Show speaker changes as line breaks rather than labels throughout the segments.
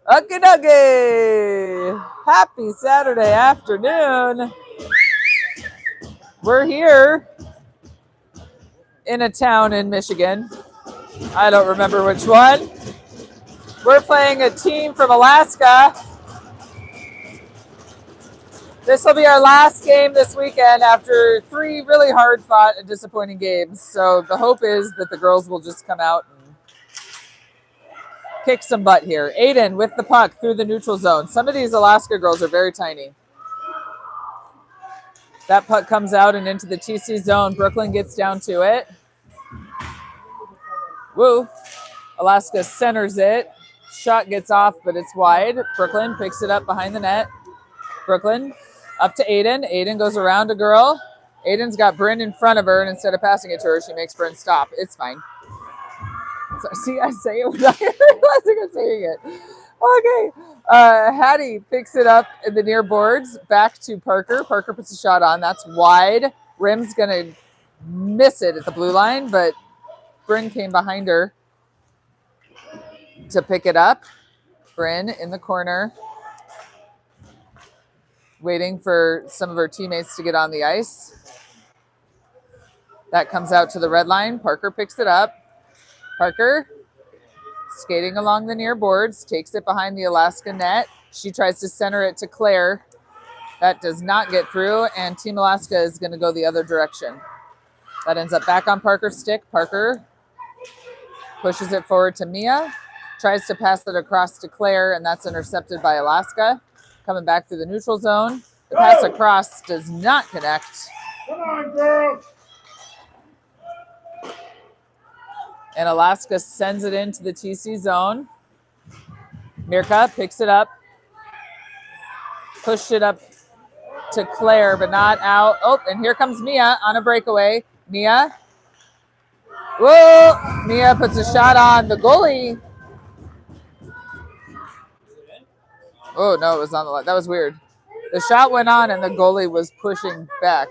Okie dokie. Happy Saturday afternoon. We're here in a town in Michigan. I don't remember which one. We're playing a team from Alaska. This will be our last game this weekend after 3 really hard fought and disappointing games. So the hope is that the girls will just come out and kick some butt here. Aiden with the puck through the neutral zone. Some of these Alaska girls are very tiny. That puck comes out and into the TC zone. Brooklyn gets down to it. Woo. Alaska centers it. Shot gets off, but it's wide. Brooklyn picks it up behind the net. Brooklyn up to Aiden. Aiden goes around a girl. Aiden's got Bryn in front of her, and instead of passing it to her, she makes Bryn stop. It's fine. So, see, I say it without realizing I'm saying it. Okay. Hattie picks it up in the near boards. Back to Parker. Parker puts a shot on. That's wide. Rim's going to miss it at the blue line, but Bryn came behind her to pick it up. Bryn in the corner, waiting for some of her teammates to get on the ice. That comes out to the red line. Parker picks it up. Parker skating along the near boards, takes it behind the Alaska net. She tries to center it to Claire. That does not get through, and Team Alaska is going to go the other direction. That ends up back on Parker's stick. Parker pushes it forward to Mia, tries to pass it across to Claire, and that's intercepted by Alaska. Coming back through the neutral zone. The pass across does not connect.
Come on, girl.
And Alaska sends it into the TC zone. Mirka picks it up. Pushed it up to Claire, but not out. Oh, and here comes Mia on a breakaway. Mia. Whoa! Mia puts a shot on the goalie. Oh, no, it was on the line. That was weird. The shot went on, and the goalie was pushing back.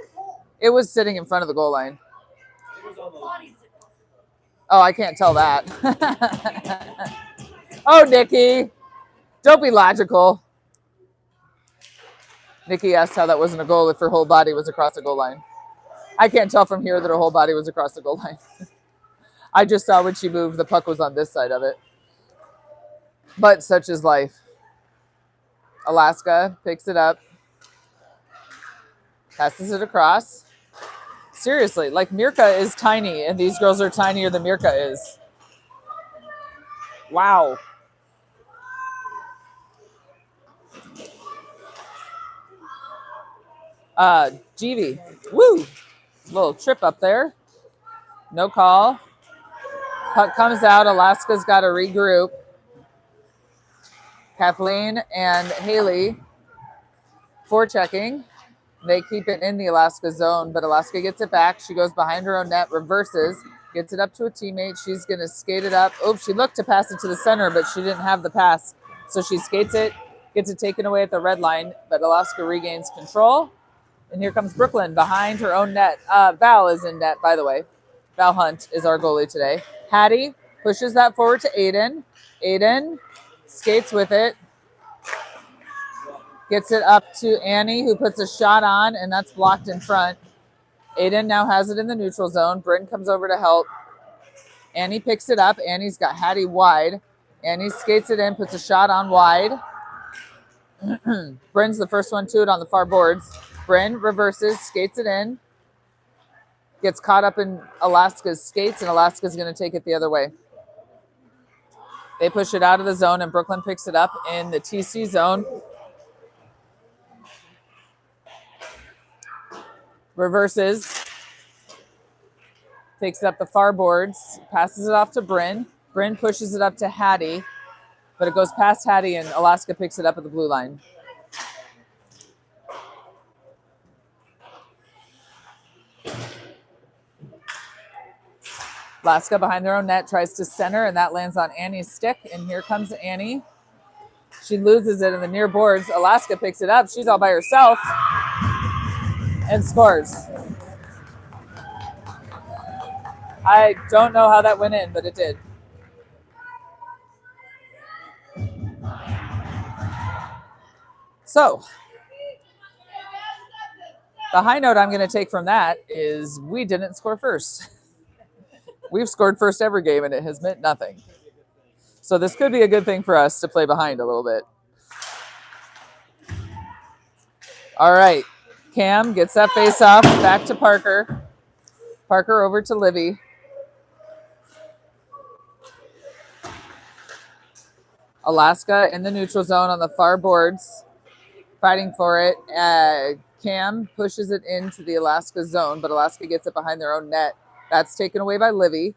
It was sitting in front of the goal line. Oh, I can't tell that. Oh, Nikki. Don't be logical. Nikki asked how that wasn't a goal if her whole body was across the goal line. I can't tell from here that her whole body was across the goal line. I just saw when she moved, the puck was on this side of it. But such is life. Alaska picks it up. Passes it across. Seriously, like Mirka is tiny, and these girls are tinier than Mirka is. Wow. Jeevy. Woo! Little trip up there. No call. Puck comes out. Alaska's got to regroup. Kathleen and Haley forechecking. They keep it in the Alaska zone, but Alaska gets it back. She goes behind her own net, reverses, gets it up to a teammate. She's going to skate it up. Oh, she looked to pass it to the center, but she didn't have the pass. So she skates it, gets it taken away at the red line, but Alaska regains control. And here comes Brooklyn behind her own net. Val is in net, by the way. Val Hunt is our goalie today. Hattie pushes that forward to Aiden. Aiden skates with it. Gets it up to Annie, who puts a shot on, and that's blocked in front. Aiden now has it in the neutral zone. Bryn comes over to help. Annie picks it up. Annie's got Hattie wide. Annie skates it in, puts a shot on wide. Bryn's the first one to it on the far boards. Bryn reverses, skates it in. Gets caught up in Alaska's skates, and Alaska's going to take it the other way. They push it out of the zone, and Brooklyn picks it up in the TC zone. Reverses, takes it up the far boards, passes it off to Bryn. Bryn pushes it up to Hattie, but it goes past Hattie, and Alaska picks it up at the blue line. Alaska behind their own net tries to center, and that lands on Annie's stick, and here comes Annie. She loses it in the near boards. Alaska picks it up. She's all by herself. And scores. I don't know how that went in, but it did. So the high note I'm going to take from that is we didn't score first. We've scored first every game, and it has meant nothing. So this could be a good thing for us to play behind a little bit. All right. Cam gets that face off, back to Parker. Parker over to Livy. Alaska in the neutral zone on the far boards, fighting for it. Cam pushes it into the Alaska zone, but Alaska gets it behind their own net. That's taken away by Livy.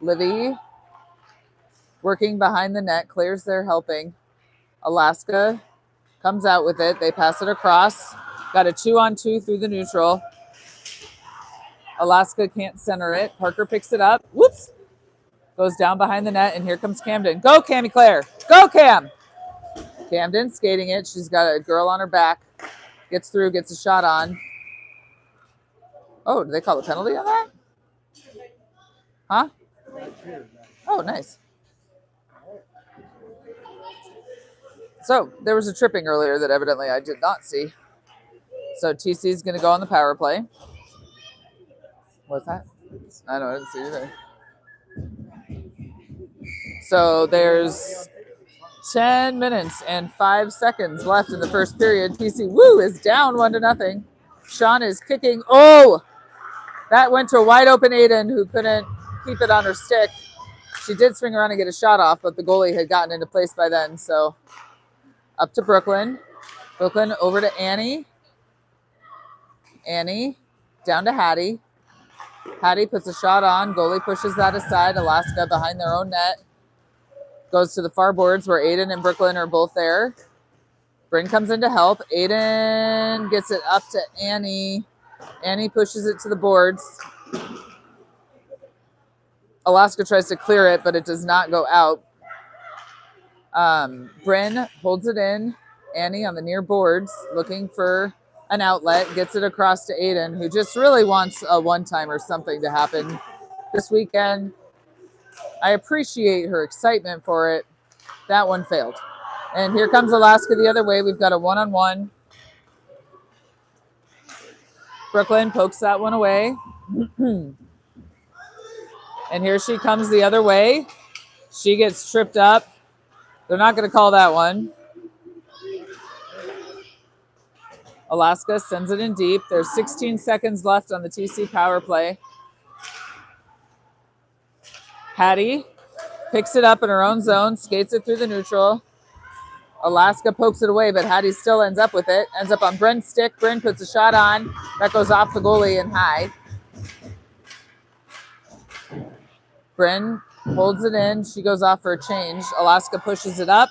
Livy working behind the net. Claire's there helping. Alaska comes out with it. They pass it across. Got a 2-on-2 through the neutral. Alaska can't center it. Parker picks it up. Whoops. Goes down behind the net, and here comes Camden. Go, Cammy Claire. Go, Cam. Camden skating it. She's got a girl on her back. Gets through, gets a shot on. Oh, did they call a penalty on that? Huh? Oh, nice. So there was a tripping earlier that evidently I did not see. So TC is going to go on the power play. What's that? I know, I didn't see either. So there's 10 minutes and 5 seconds left in the first period. TC, is down 1-0. Sean is kicking. Oh, that went to a wide open Aiden who couldn't keep it on her stick. She did swing around and get a shot off, but the goalie had gotten into place by then. So up to Brooklyn. Brooklyn over to Annie. Annie down to Hattie. Hattie puts a shot on. Goalie pushes that aside. Alaska behind their own net. Goes to the far boards where Aiden and Brooklyn are both there. Bryn comes in to help. Aiden gets it up to Annie. Annie pushes it to the boards. Alaska tries to clear it, but it does not go out. Bryn holds it in. Annie on the near boards looking for an outlet. Gets it across to Aiden, who just really wants a one-time or something to happen this weekend. I appreciate her excitement for it. That one failed. And here comes Alaska the other way. We've got a 1-on-1. Brooklyn pokes that one away. And here she comes the other way. She gets tripped up. They're not going to call that one. Alaska sends it in deep. There's 16 seconds left on the TC power play. Hattie picks it up in her own zone, skates it through the neutral. Alaska pokes it away, but Hattie still ends up with it. Ends up on Bryn's stick. Bryn puts a shot on. That goes off the goalie and high. Bryn holds it in. She goes off for a change. Alaska pushes it up.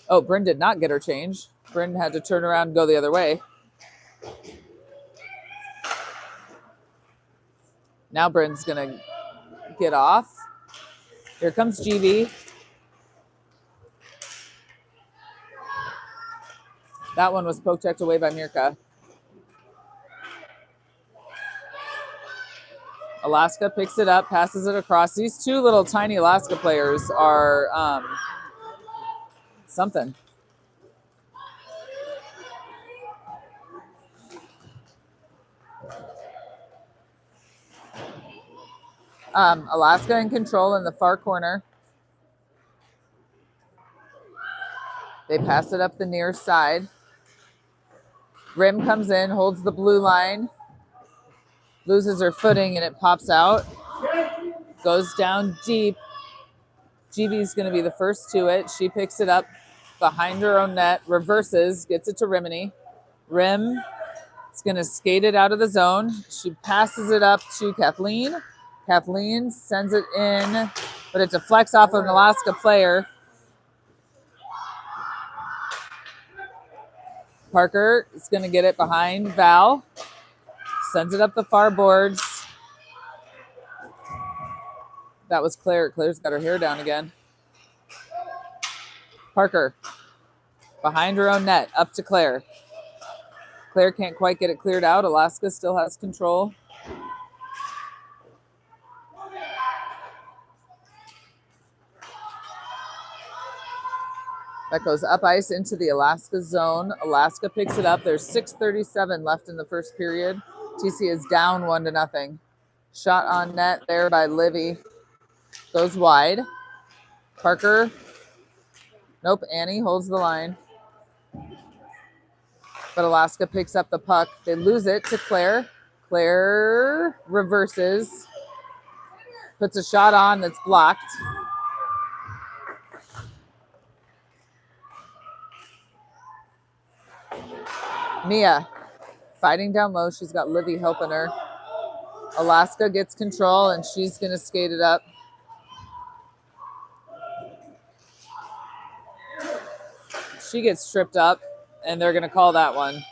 Oh, Bryn did not get her change. Bryn had to turn around and go the other way. Now Bryn's going to get off. Here comes GV. That one was poke checked away by Mirka. Alaska picks it up, passes it across. These two little tiny Alaska players are something. Alaska in control in the far corner. They pass it up the near side. Rim comes in, holds the blue line. Loses her footing and it pops out. Goes down deep. GV's going to be the first to it. She picks it up behind her own net, reverses, gets it to Rimini. Rim is going to skate it out of the zone. She passes it up to Kathleen. Kathleen sends it in, but it deflects off of an Alaska player. Parker is going to get it behind Val. Sends it up the far boards. That was Claire. Claire's got her hair down again. Parker behind her own net, up to Claire. Claire can't quite get it cleared out. Alaska still has control. That goes up ice into the Alaska zone. Alaska picks it up. There's 6:37 left in the first period. TC is down 1-0. Shot on net there by Livy. Goes wide. Parker. Nope, Annie holds the line. But Alaska picks up the puck. They lose it to Claire. Claire reverses. Puts a shot on that's blocked. Mia fighting down low. She's got Livy helping her. Alaska gets control, and she's going to skate it up. She gets tripped up, and they're going to call that one.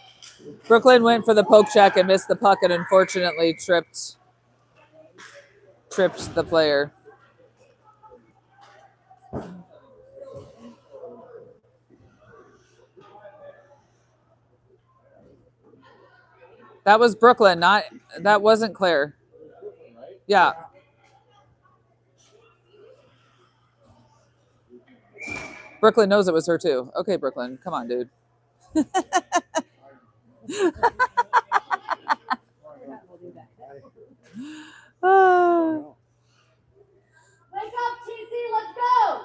Brooklyn went for the poke check and missed the puck, and unfortunately tripped the player. That was Brooklyn, that wasn't Claire. Yeah. Brooklyn knows it was her too. Okay, Brooklyn, come on, dude. Wake
up, TC, let's go!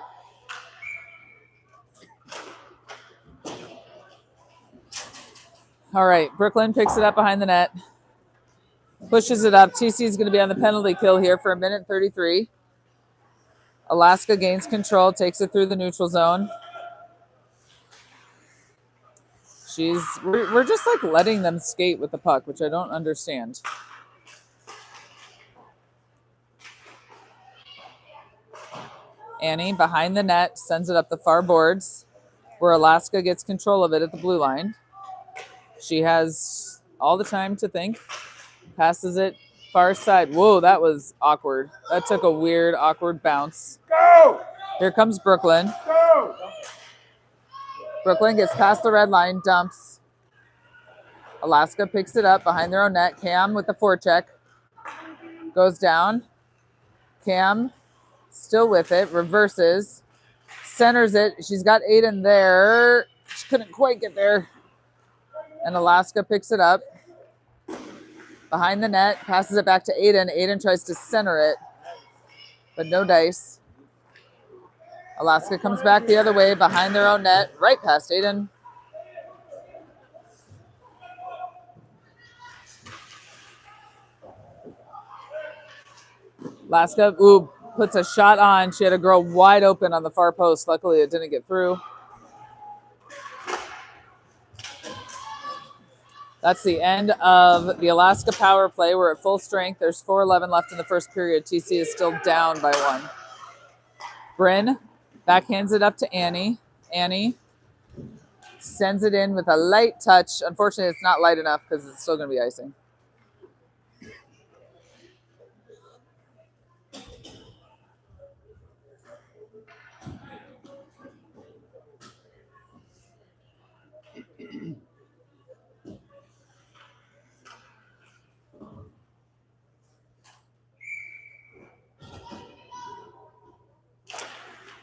All right, Brooklyn picks it up behind the net. Pushes it up. TC is going to be on the penalty kill here for 1:33. Alaska gains control, takes it through the neutral zone. We're just like letting them skate with the puck, which I don't understand. Annie behind the net sends it up the far boards where Alaska gets control of it at the blue line. She has all the time to think. Passes it far side. Whoa, that was awkward. That took a weird, awkward bounce.
Go!
Here comes Brooklyn.
Go!
Brooklyn gets past the red line, dumps. Alaska picks it up behind their own net. Cam with the forecheck. Goes down. Cam still with it. Reverses. Centers it. She's got Aiden there. She couldn't quite get there. And Alaska picks it up. Behind the net. Passes it back to Aiden. Aiden tries to center it. But no dice. Alaska comes back the other way behind their own net. Right past Aiden. Alaska, puts a shot on. She had a girl wide open on the far post. Luckily, it didn't get through. That's the end of the Alaska power play. We're at full strength. There's 4:11 left in the first period. TC is still down by 1. Bryn backhands it up to Annie. Annie sends it in with a light touch. Unfortunately, it's not light enough because it's still going to be icing.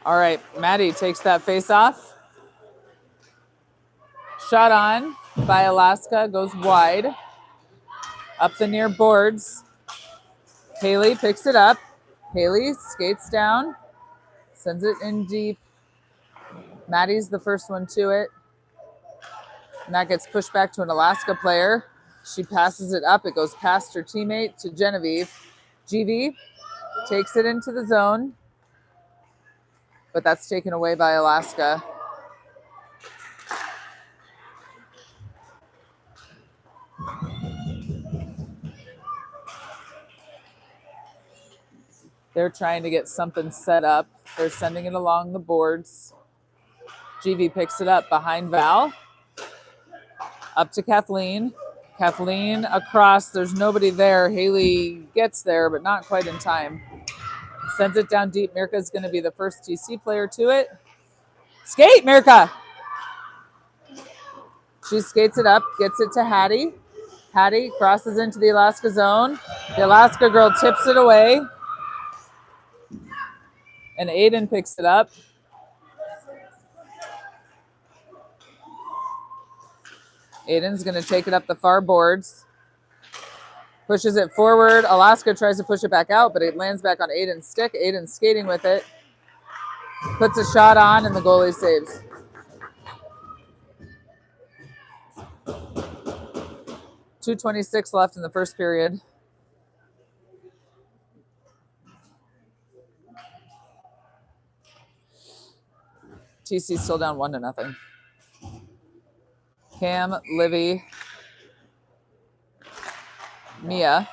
All right, Maddie takes that face off. Shot on by Alaska, goes wide. Up the near boards. Haley picks it up. Haley skates down, sends it in deep. Maddie's the first one to it. And that gets pushed back to an Alaska player. She passes it up. It goes past her teammate to Genevieve. GV takes it into the zone. But that's taken away by Alaska. They're trying to get something set up. They're sending it along the boards. GV picks it up behind Val. Up to Kathleen. Kathleen across. There's nobody there. Haley gets there, but not quite in time. Sends it down deep. Mirka's going to be the first TC player to it. Skate, Mirka! She skates it up, gets it to Hattie. Hattie crosses into the Alaska zone. The Alaska girl tips it away. And Aiden picks it up. Aiden's going to take it up the far boards. Pushes it forward. Alaska tries to push it back out, but it lands back on Aiden's stick. Aiden's skating with it. Puts a shot on, and the goalie saves. .226 left in the first period. TC still down 1-0. Cam, Livy, Mia.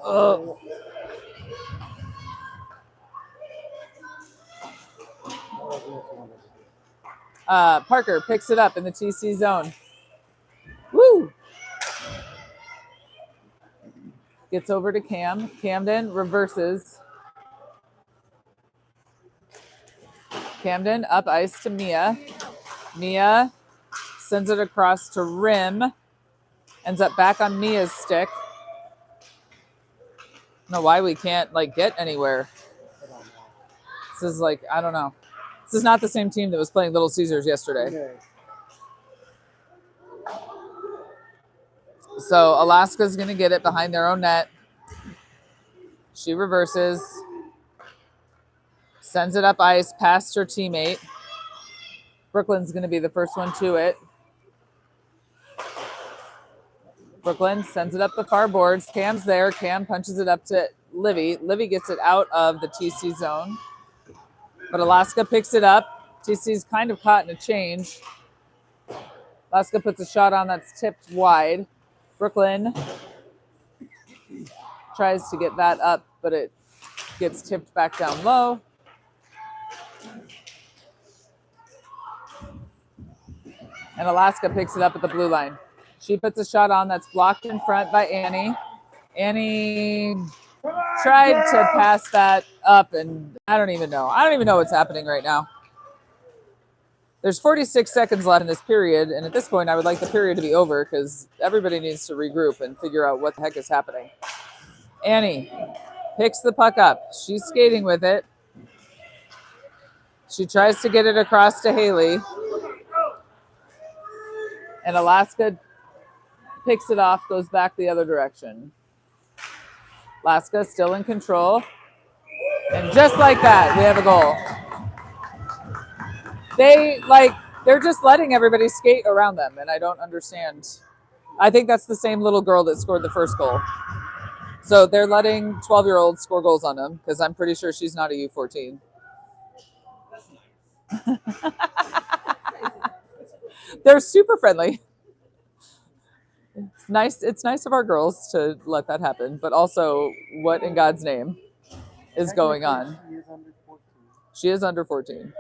Oh. Parker picks it up in the TC zone. Woo! Gets over to Cam. Camden reverses. Camden up ice to Mia. Mia sends it across to Rim. Ends up back on Mia's stick. I don't know why we can't get anywhere. This is I don't know. This is not the same team that was playing Little Caesars yesterday. Okay. So Alaska's going to get it behind their own net. She reverses. Sends it up ice past her teammate. Brooklyn's going to be the first one to it. Brooklyn sends it up the far boards. Cam's there. Cam punches it up to Livy. Livy gets it out of the TC zone. But Alaska picks it up. TC's kind of caught in a change. Alaska puts a shot on that's tipped wide. Brooklyn tries to get that up, but it gets tipped back down low. And Alaska picks it up at the blue line. She puts a shot on that's blocked in front by Annie. Annie tried to pass that up, and I don't even know. I don't even know what's happening right now. There's 46 seconds left in this period, and at this point, I would like the period to be over because everybody needs to regroup and figure out what the heck is happening. Annie picks the puck up. She's skating with it. She tries to get it across to Haley. And Alaska picks it off, goes back the other direction. Alaska still in control. And just like that, we have a goal. They're just letting everybody skate around them, and I don't understand. I think that's the same little girl that scored the first goal. So they're letting 12-year-olds score goals on them because I'm pretty sure she's not a U14. They're super friendly. It's nice of our girls to let that happen, but also, what in God's name is going on? She is under 14.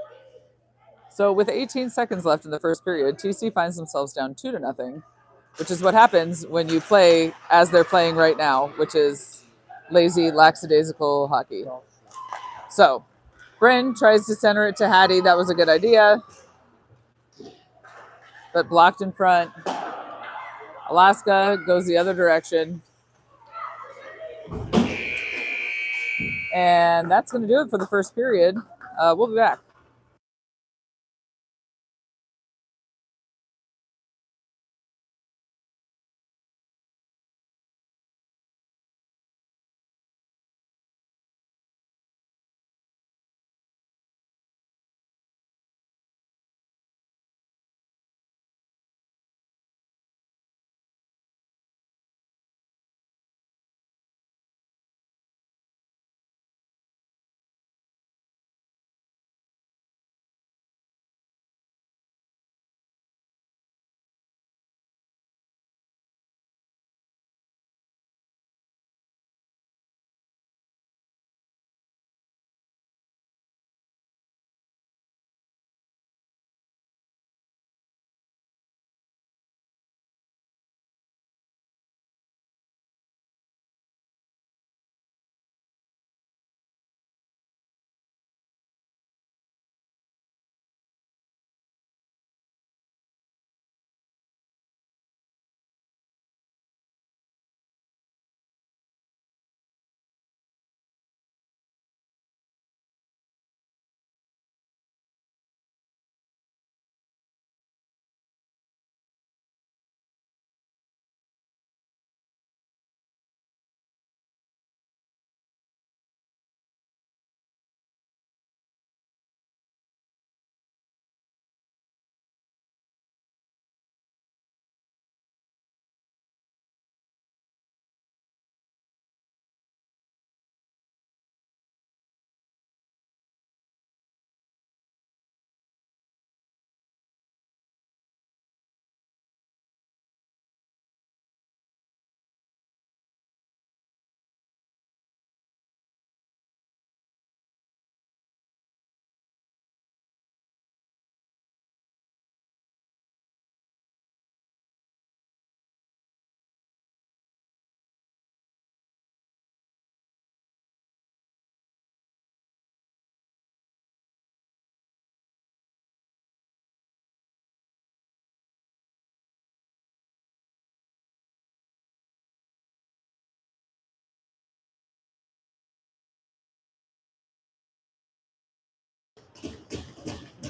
So with 18 seconds left in the first period, TC finds themselves down 2-0, which is what happens when you play as they're playing right now, which is lazy, lackadaisical hockey. So Bryn tries to center it to Hattie. That was a good idea, but blocked in front. Alaska goes the other direction. And that's going to do it for the first period. We'll be back.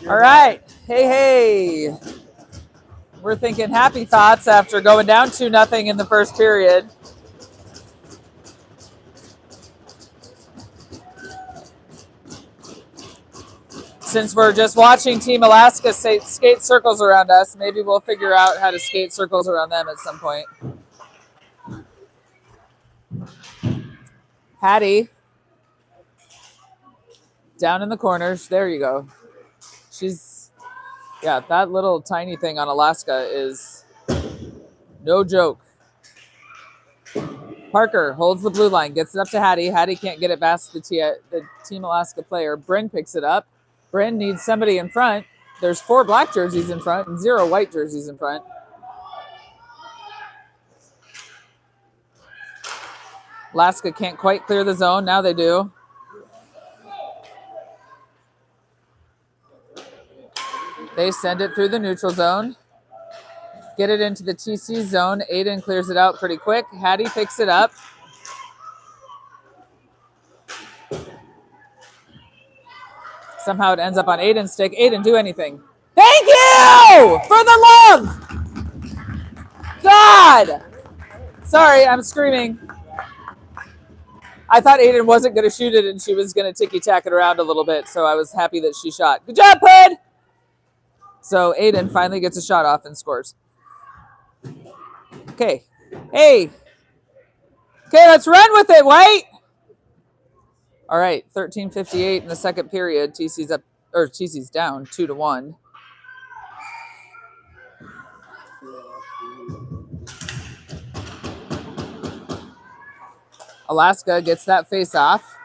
All right. Hey, hey. We're thinking happy thoughts after going down 2-0 in the first period. Since we're just watching Team Alaska skate circles around us, maybe we'll figure out how to skate circles around them at some point. Hattie. Down in the corners. There you go. Yeah, that little tiny thing on Alaska is no joke. Parker holds the blue line, gets it up to Hattie. Hattie can't get it past the Team Alaska player. Bryn picks it up. Bryn needs somebody in front. There's 4 black jerseys in front and 0 white jerseys in front. Alaska can't quite clear the zone. Now they do. They send it through the neutral zone. Get it into the TC zone. Aiden clears it out pretty quick. Hattie picks it up. Somehow it ends up on Aiden's stick. Aiden, do anything. Thank you! For the love! God! Sorry, I'm screaming. I thought Aiden wasn't going to shoot it and she was going to ticky-tack it around a little bit, so I was happy that she shot. Good job, Pud! So Aiden finally gets a shot off and scores. Okay. Hey. Okay, let's run with it, White! All right, 13:58 in the second period. TC's down 2-1. Alaska gets that face off.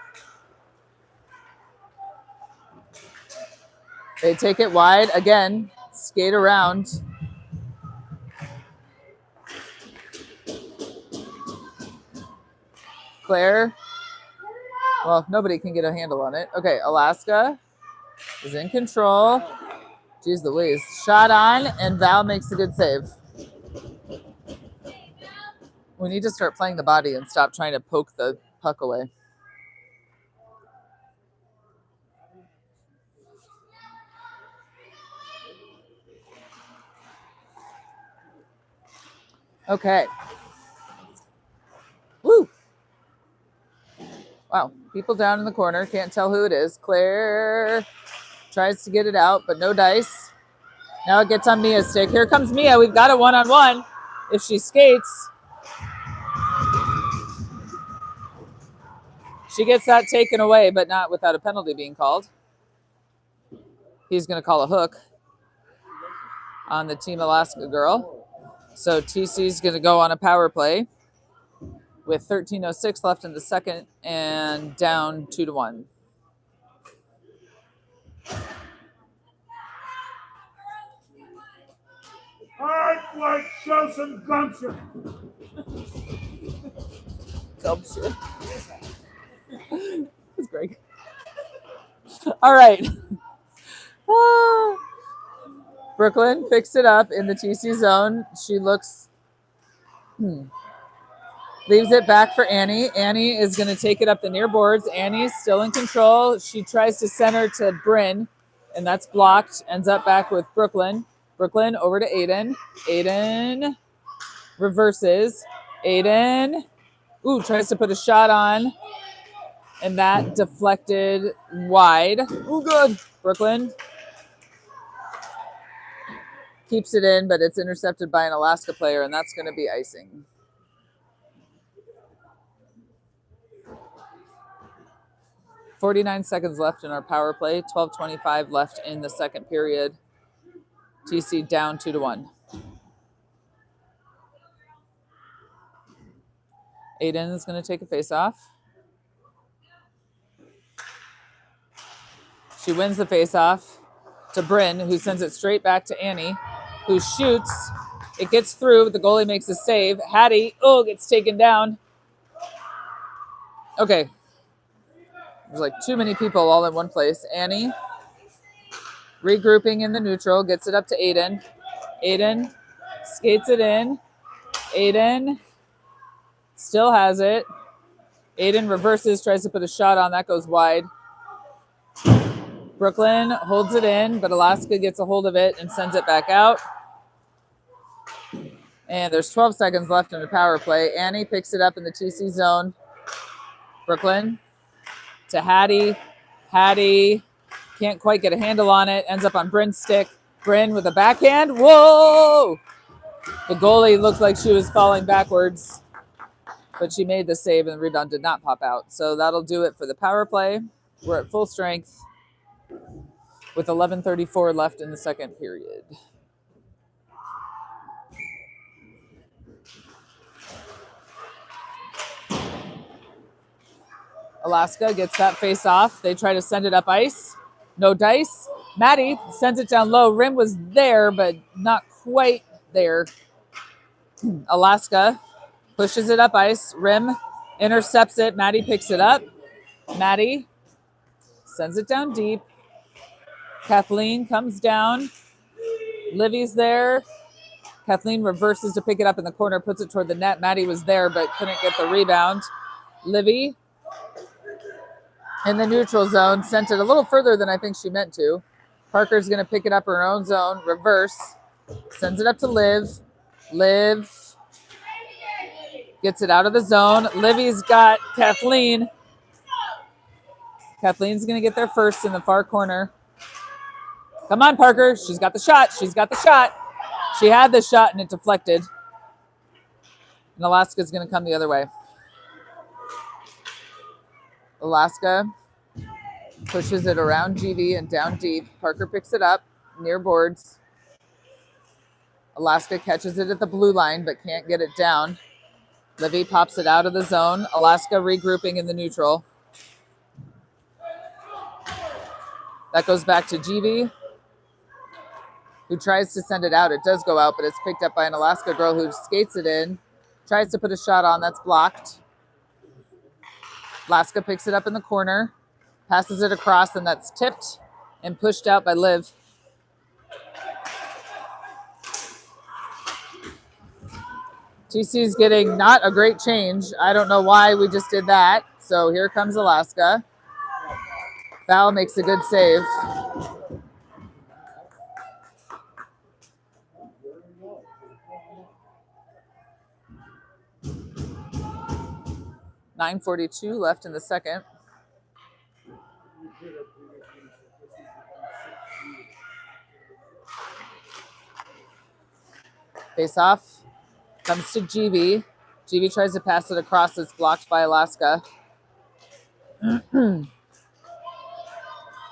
They take it wide again, skate around. Claire. Well, nobody can get a handle on it. Okay, Alaska is in control. Jeez Louise. Shot on, and Val makes a good save. We need to start playing the body and stop trying to poke the puck away. Okay. Woo! Wow, people down in the corner. Can't tell who it is. Claire tries to get it out, but no dice. Now it gets on Mia's stick. Here comes Mia. We've got a one-on-one. If she skates, she gets that taken away, but not without a penalty being called. He's going to call a hook on the Team Alaska girl. So TC's going to go on a power play with 13:06 left in the second and down 2-1.
I'd like show some gumption.
Gumption. That's great. All right. Brooklyn picks it up in the TC zone. She looks, leaves it back for Annie. Annie is going to take it up the near boards. Annie's still in control. She tries to center to Bryn, and that's blocked. Ends up back with Brooklyn. Brooklyn over to Aiden. Aiden reverses. Aiden, tries to put a shot on, and that deflected wide. Good. Brooklyn keeps it in, but it's intercepted by an Alaska player, and that's going to be icing. .49 seconds left in our power play. 12:25 left in the second period. TC down 2-1. Aiden is going to take a face-off. She wins the face-off to Bryn, who sends it straight back to Annie, who shoots. It gets through. The goalie makes a save. Hattie, gets taken down. Okay. There's like too many people all in one place. Annie, regrouping in the neutral, gets it up to Aiden. Aiden skates it in. Aiden still has it. Aiden reverses, tries to put a shot on. That goes wide. Brooklyn holds it in, but Alaska gets a hold of it and sends it back out. And there's 12 seconds left in the power play. Annie picks it up in the TC zone. Brooklyn to Hattie. Hattie can't quite get a handle on it. Ends up on Bryn's stick. Bryn with a backhand. Whoa! The goalie looked like she was falling backwards, but she made the save and the rebound did not pop out. So that'll do it for the power play. We're at full strength with 11:34 left in the second period. Alaska gets that face off. They try to send it up ice. No dice. Maddie sends it down low. Rim was there, but not quite there. Alaska pushes it up ice. Rim intercepts it. Maddie picks it up. Maddie sends it down deep. Kathleen comes down. Livy's there. Kathleen reverses to pick it up in the corner, puts it toward the net. Maddie was there, but couldn't get the rebound. Livy in the neutral zone, sent it a little further than I think she meant to. Parker's going to pick it up her own zone, reverse, sends it up to Liv. Liv gets it out of the zone. Livy's got Kathleen. Kathleen's going to get there first in the far corner. Come on, Parker. She's got the shot. She's got the shot. She had the shot and it deflected. And Alaska's going to come the other way. Alaska pushes it around GV and down deep. Parker picks it up near boards. Alaska catches it at the blue line but can't get it down. Livy pops it out of the zone. Alaska regrouping in the neutral. That goes back to GV, who tries to send it out. It does go out, but it's picked up by an Alaska girl who skates it in. Tries to put a shot on. That's blocked. Alaska picks it up in the corner, passes it across, and that's tipped and pushed out by Liv. TC's getting not a great change. I don't know why we just did that. So here comes Alaska. Val makes a good save. .9:42 left in the second. Face off. Comes to GV. GV tries to pass it across. It's blocked by Alaska.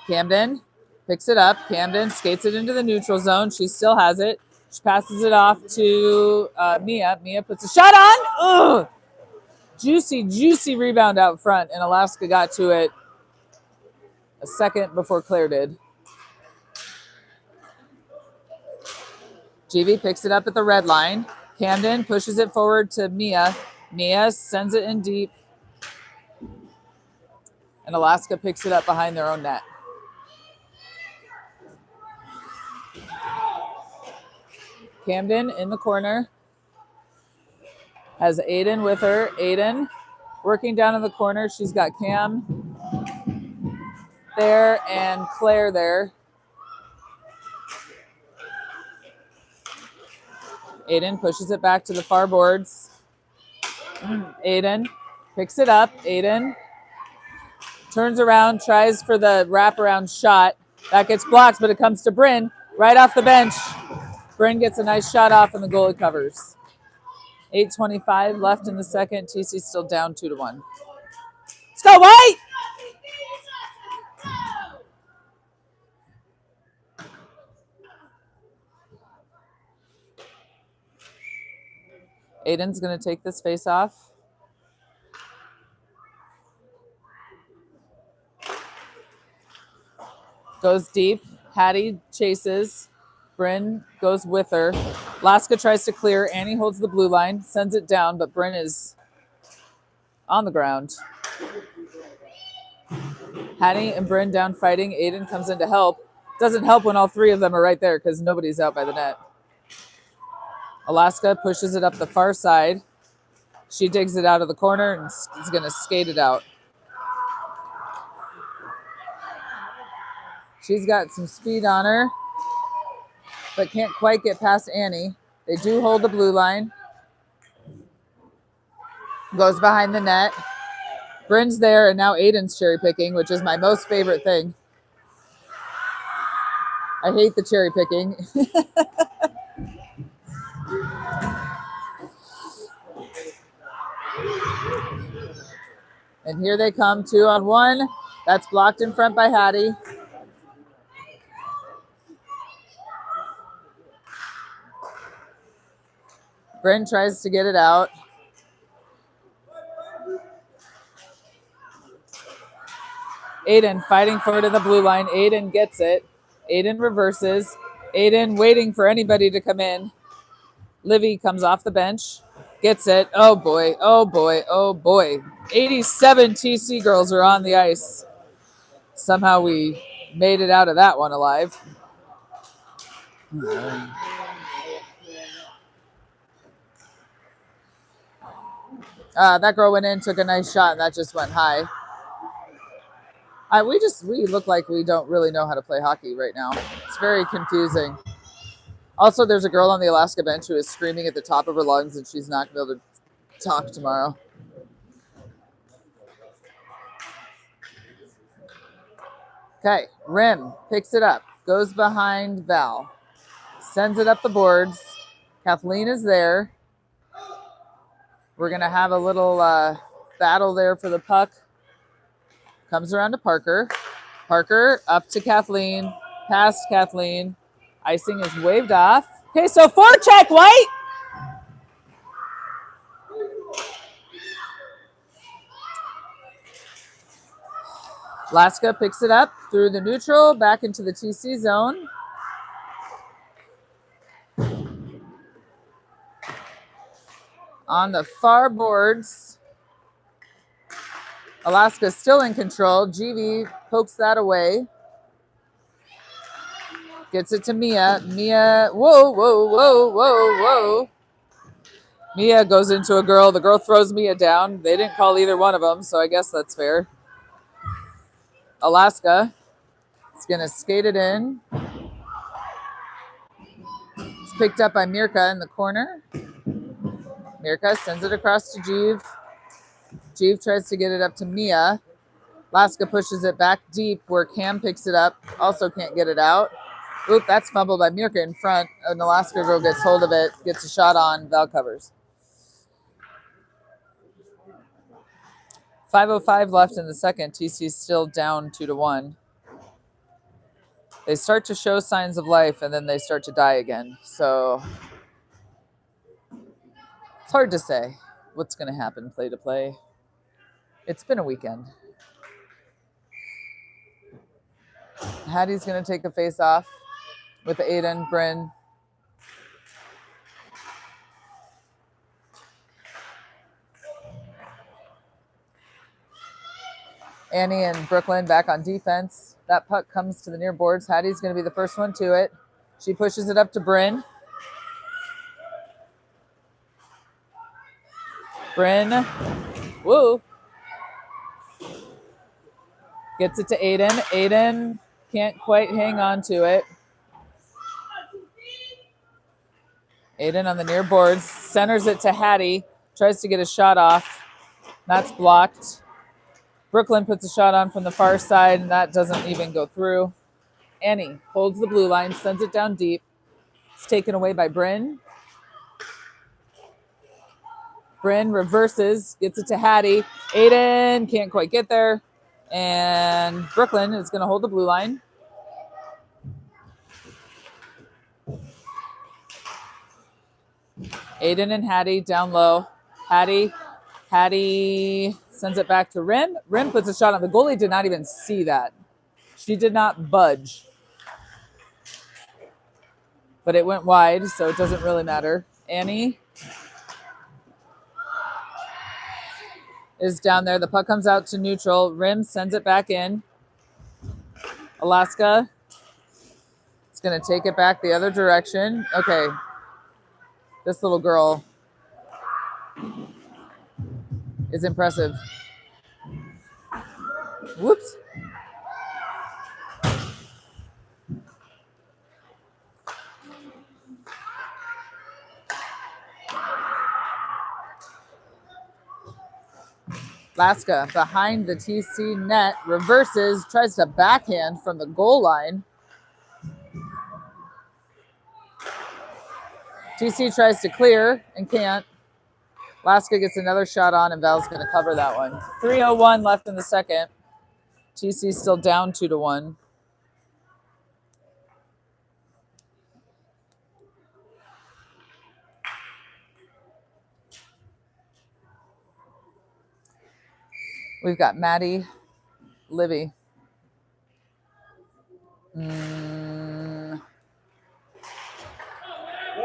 Camden picks it up. Camden skates it into the neutral zone. She still has it. She passes it off to Mia. Mia puts a shot on. Ugh! Juicy rebound out front, and Alaska got to it a second before Claire did. GV picks it up at the red line. Camden pushes it forward to Mia. Mia sends it in deep. And Alaska picks it up behind their own net. Camden in the corner. Has Aiden with her. Aiden working down in the corner. She's got Cam there and Claire there. Aiden pushes it back to the far boards. Aiden picks it up. Aiden turns around, tries for the wraparound shot. That gets blocked, but it comes to Bryn right off the bench. Bryn gets a nice shot off and the goalie covers. 8:25 left in the second. TC's still down 2-1. Let's go, White! Aiden's going to take this face off. Goes deep. Hattie chases. Bryn goes with her. Alaska tries to clear. Annie holds the blue line, sends it down, but Bryn is on the ground. Hattie and Bryn down fighting. Aiden comes in to help. Doesn't help when all three of them are right there because nobody's out by the net. Alaska pushes it up the far side. She digs it out of the corner and is going to skate it out. She's got some speed on her, but can't quite get past Annie. They do hold the blue line. Goes behind the net. Bryn's there, and now Aiden's cherry picking, which is my most favorite thing. I hate the cherry picking. And here they come, 2-on-1. That's blocked in front by Hattie. Bryn tries to get it out. Aiden fighting for it in the blue line. Aiden gets it. Aiden reverses. Aiden waiting for anybody to come in. Livy comes off the bench. Gets it. Oh boy, oh boy, oh boy. 87 TC girls are on the ice. Somehow we made it out of that one alive. That girl went in, took a nice shot, and that just went high. We look like we don't really know how to play hockey right now. It's very confusing. Also, there's a girl on the Alaska bench who is screaming at the top of her lungs, and she's not going to be able to talk tomorrow. Okay, Rim picks it up, goes behind Val, sends it up the boards. Kathleen is there. We're going to have a little battle there for the puck. Comes around to Parker. Parker up to Kathleen, past Kathleen. Icing is waved off. Okay, so forecheck, White. Alaska picks it up through the neutral, back into the TC zone. On the far boards, Alaska still in control. GV pokes that away. Gets it to Mia. Mia, whoa, whoa, whoa, whoa, whoa. Mia goes into a girl. The girl throws Mia down. They didn't call either one of them, so I guess that's fair. Alaska is going to skate it in. It's picked up by Mirka in the corner. Mirka sends it across to Jeev. Jeev tries to get it up to Mia. Alaska pushes it back deep where Cam picks it up. Also can't get it out. Oop, that's fumbled by Mirka in front. An Alaska girl gets hold of it, gets a shot on, Val covers. 5:05 left in the second. TC's still down 2-1. They start to show signs of life, and then they start to die again. So it's hard to say what's going to happen play to play. It's been a weekend. Hattie's going to take a face off with Aiden, Bryn. Annie and Brooklyn back on defense. That puck comes to the near boards. Hattie's going to be the first one to it. She pushes it up to Bryn. Bryn, woo. Gets it to Aiden. Aiden can't quite hang on to it. Aiden on the near boards. Centers it to Hattie. Tries to get a shot off. That's blocked. Brooklyn puts a shot on from the far side, and that doesn't even go through. Annie holds the blue line, sends it down deep. It's taken away by Bryn. Bryn reverses, gets it to Hattie. Aiden can't quite get there. And Brooklyn is going to hold the blue line. Aiden and Hattie down low. Hattie sends it back to Rim. Rim puts a shot on. The goalie did not even see that. She did not budge. But it went wide, so it doesn't really matter. Annie is down there. The puck comes out to neutral. Rim sends it back in. Alaska is going to take it back the other direction. Okay. This little girl is impressive. Whoops. Alaska behind the TC net, reverses, tries to backhand from the goal line. TC tries to clear and can't. Alaska gets another shot on, and Val's going to cover that one. 3:01 left in the second. TC still down 2-1. We've got Maddie, Livy.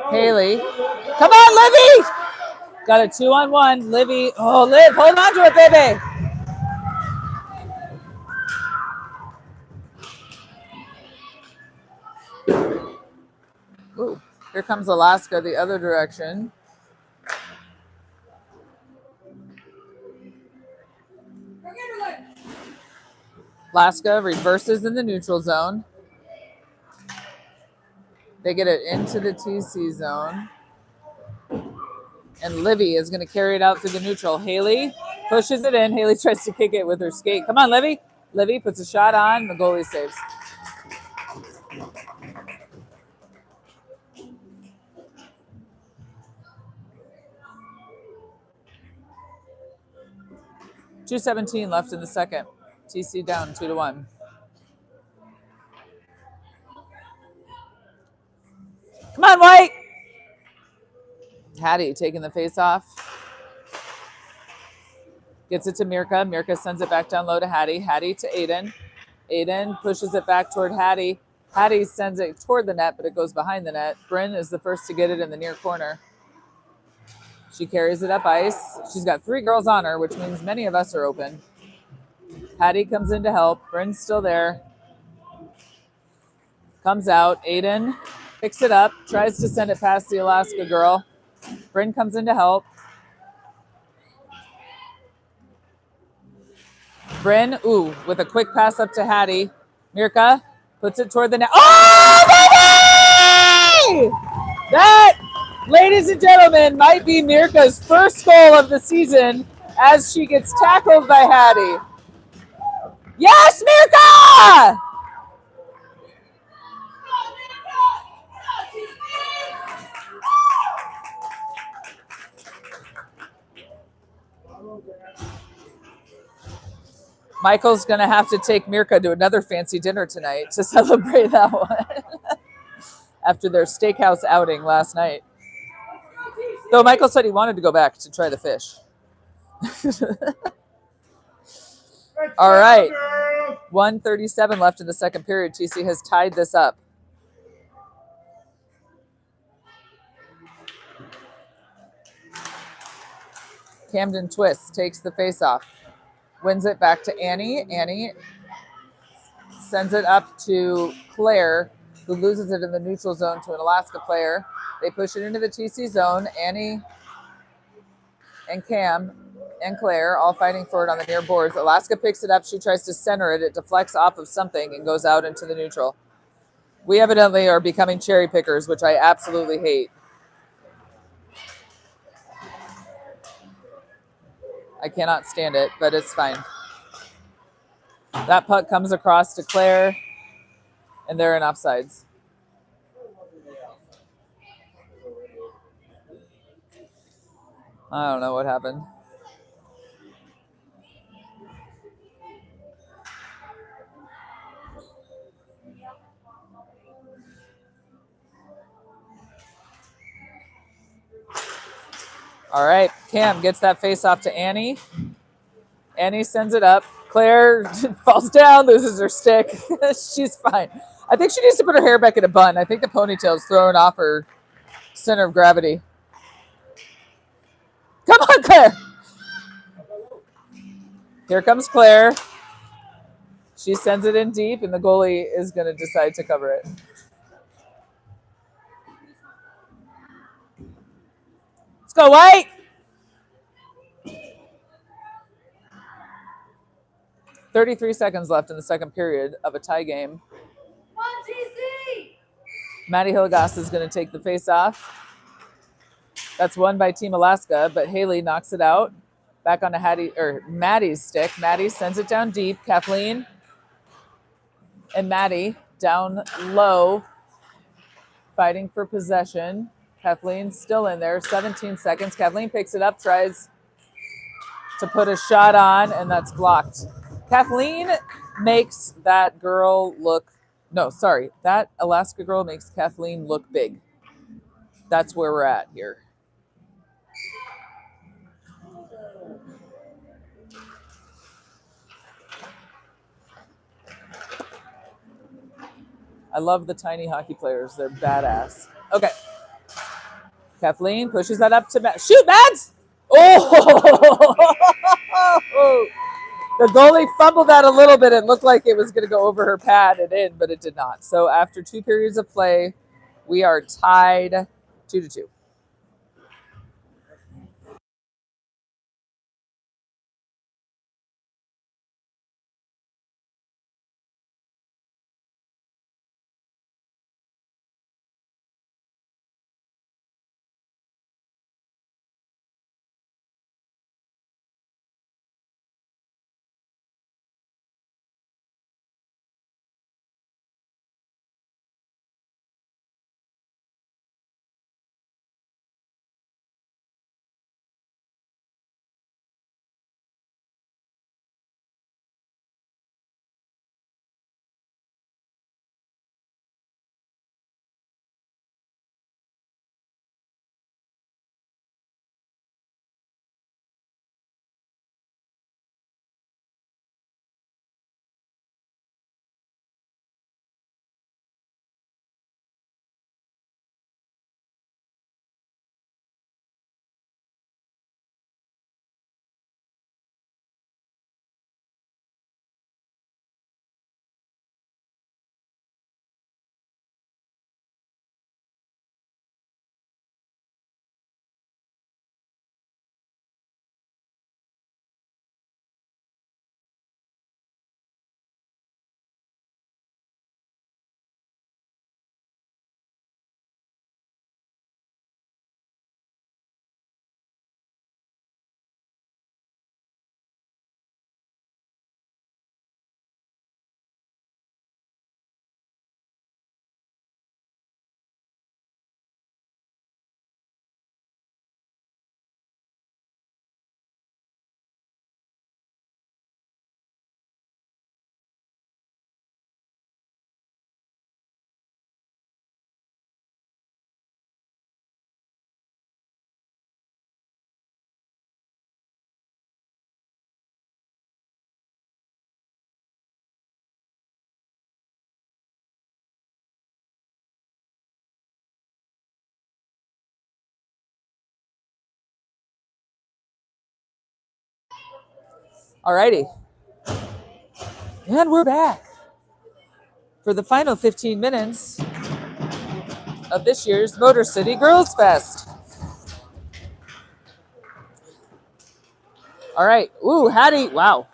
Haley. Come on, Livy! Got a 2-on-1. Livy. Oh, Liv, hold on to it, baby. Ooh, here comes Alaska the other direction. Alaska reverses in the neutral zone. They get it into the TC zone. And Livy is going to carry it out through the neutral. Haley pushes it in. Haley tries to kick it with her skate. Come on, Livy. Livy puts a shot on. The goalie saves. .217 left in the second. TC down 2-1. Come on, White. Hattie taking the face off. Gets it to Mirka. Mirka sends it back down low to Hattie. Hattie to Aiden. Aiden pushes it back toward Hattie. Hattie sends it toward the net, but it goes behind the net. Bryn is the first to get it in the near corner. She carries it up ice. She's got 3 girls on her, which means many of us are open. Hattie comes in to help. Bryn's still there. Comes out. Aiden picks it up, tries to send it past the Alaska girl. Bryn comes in to help. Bryn, with a quick pass up to Hattie. Mirka puts it toward the net. Oh, baby! That, ladies and gentlemen, might be Mirka's first goal of the season as she gets tackled by Hattie. Yes, Mirka! Michael's going to have to take Mirka to another fancy dinner tonight to celebrate that one after their steakhouse outing last night. Though Michael said he wanted to go back to try the fish. All right. 1:37 left in the second period. TC has tied this up. Camden Twist takes the face-off. Wins it back to Annie. Annie sends it up to Claire, who loses it in the neutral zone to an Alaska player. They push it into the TC zone. Annie and Cam and Claire all fighting for it on the near boards. Alaska picks it up. She tries to center it. It deflects off of something and goes out into the neutral. We evidently are becoming cherry pickers, which I absolutely hate. I cannot stand it, but it's fine. That puck comes across to Claire, and they're in offsides. I don't know what happened. All right, Cam gets that face off to Annie. Annie sends it up. Claire falls down, loses her stick. She's fine. I think she needs to put her hair back in a bun. I think the ponytail's throwing off her center of gravity. Come on, Claire. Here comes Claire. She sends it in deep, and the goalie is going to decide to cover it. Let's go, White. .33 seconds left in the second period of a tie game.
Come on, TC!
Maddie Hilligoss is going to take the face off. That's won by Team Alaska, but Haley knocks it out. Back onto Maddie's stick. Maddie sends it down deep. Kathleen and Maddie down low, fighting for possession. Kathleen still in there. 17 seconds. Kathleen picks it up, tries to put a shot on, and that's blocked. Kathleen makes that girl look, no, sorry, that Alaska girl makes Kathleen look big. That's where we're at here. I love the tiny hockey players. They're badass. Okay. Kathleen pushes that up to Mads. Shoot, Mads! Oh! The goalie fumbled that a little bit. It looked like it was going to go over her pad and in, but it did not. So after 2 periods of play, we are tied 2-2. Alrighty. And we're back for the final 15 minutes of this year's Motor City Girls Fest. All right. Ooh, Hattie. Wow.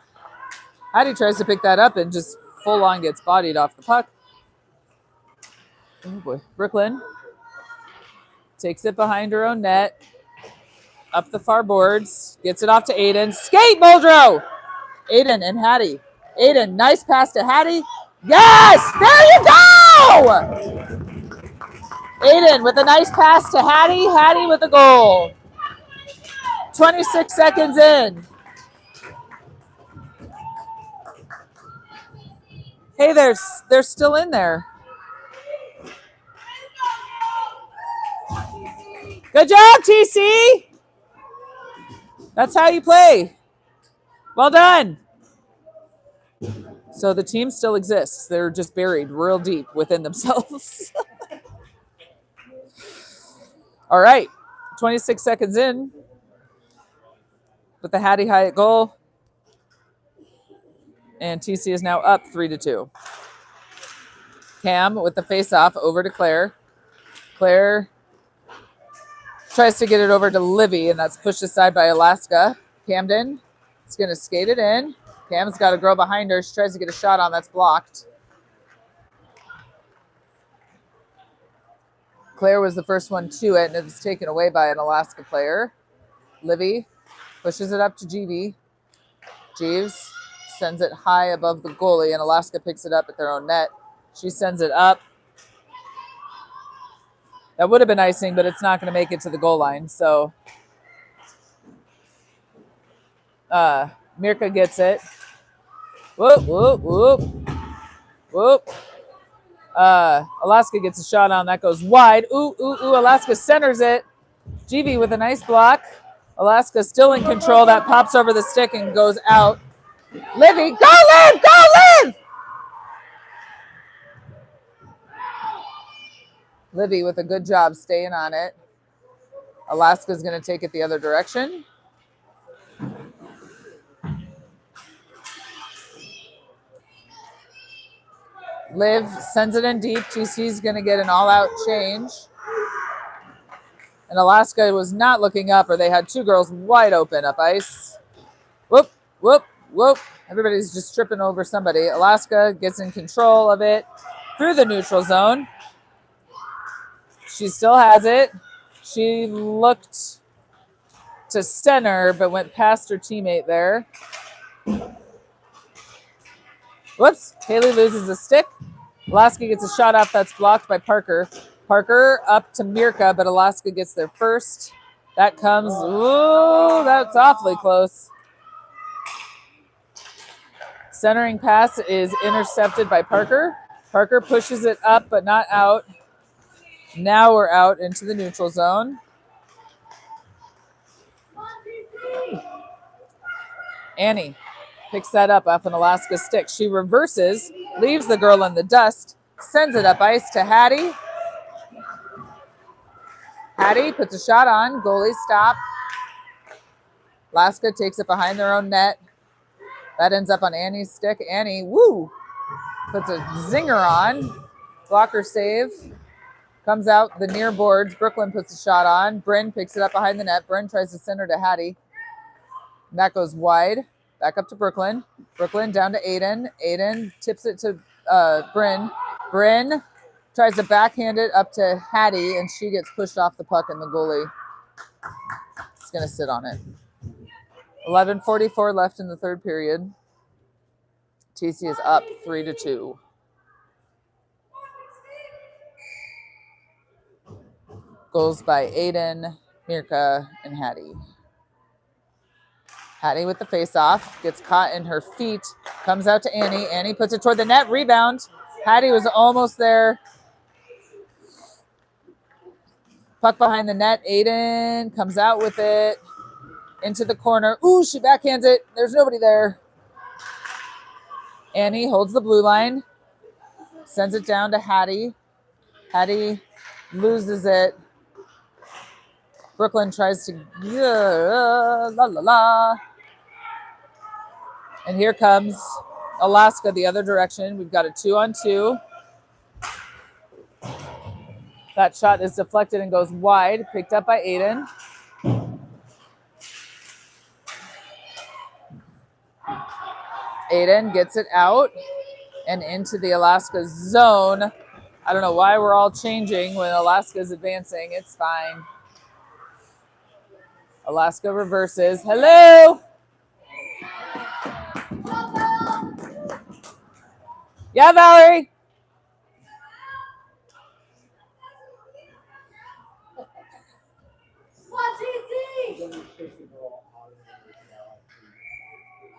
Hattie tries to pick that up and just full on gets bodied off the puck. Oh boy. Brooklyn takes it behind her own net. Up the far boards. Gets it off to Aiden. Skate, Muldrow! Aiden and Hattie. Aiden, nice pass to Hattie. Yes! There you go! Aiden with a nice pass to Hattie. Hattie with a goal. 26 seconds in. Hey, they're still in there. Good job, TC! That's how you play. Well done. So the team still exists. They're just buried real deep within themselves. All right. 26 seconds in with the Hattie Hyatt goal. And TC is now up 3-2. Cam with the face-off over to Claire. Claire tries to get it over to Livy, and that's pushed aside by Alaska. Camden is going to skate it in. Cam's got a girl behind her. She tries to get a shot on. That's blocked. Claire was the first one to it, and it was taken away by an Alaska player. Livy Pushes it up to GV. Jeeves sends it high above the goalie, and Alaska picks it up at their own net. She sends it up. That would have been icing, but it's not going to make it to the goal line. So Mirka gets it. Whoop, whoop, whoop. Whoop. Alaska gets a shot on. That goes wide. Ooh, ooh, ooh. Alaska centers it. GV with a nice block. Alaska still in control. That pops over the stick and goes out. Livy, go Liv! Go Liv! Livy with a good job staying on it. Alaska's going to take it the other direction. Liv sends it in deep. TC's going to get an all-out change. And Alaska was not looking up, or they had two girls wide open up ice. Whoop, whoop, whoop. Everybody's just tripping over somebody. Alaska gets in control of it through the neutral zone. She still has it. She looked to center, but went past her teammate there. Whoops. Haley loses a stick. Alaska gets a shot off that's blocked by Parker. Parker up to Mirka, but Alaska gets there first. That comes, ooh, that's awfully close. Centering pass is intercepted by Parker. Parker pushes it up, but not out. Now we're out into the neutral zone. Annie picks that up off an Alaska stick. She reverses, leaves the girl in the dust, sends it up ice to Hattie. Hattie puts a shot on. Goalie stop. Alaska takes it behind their own net. That ends up on Annie's stick. Annie, woo, puts a zinger on. Blocker save. Comes out the near boards. Brooklyn puts a shot on. Bryn picks it up behind the net. Bryn tries to center to Hattie. And that goes wide. Back up to Brooklyn. Brooklyn down to Aiden. Aiden tips it to Bryn. Bryn tries to backhand it up to Hattie, and she gets pushed off the puck, and the goalie is going to sit on it. 11:44 left in the third period. TC is up 3-2. Goals by Aiden, Mirka, and Hattie. Hattie with the face-off, gets caught in her feet, comes out to Annie. Annie puts it toward the net, rebound. Hattie was almost there. Puck behind the net. Aiden comes out with it into the corner. Ooh, she backhands it. There's nobody there. Annie holds the blue line, sends it down to Hattie. Hattie loses it. Brooklyn tries to, la la la. And here comes Alaska the other direction. We've got a 2-on-2. That shot is deflected and goes wide, picked up by Aiden. Aiden gets it out and into the Alaska zone. I don't know why we're all changing when Alaska's advancing. It's fine. Alaska reverses. Hello! Yeah, Valerie?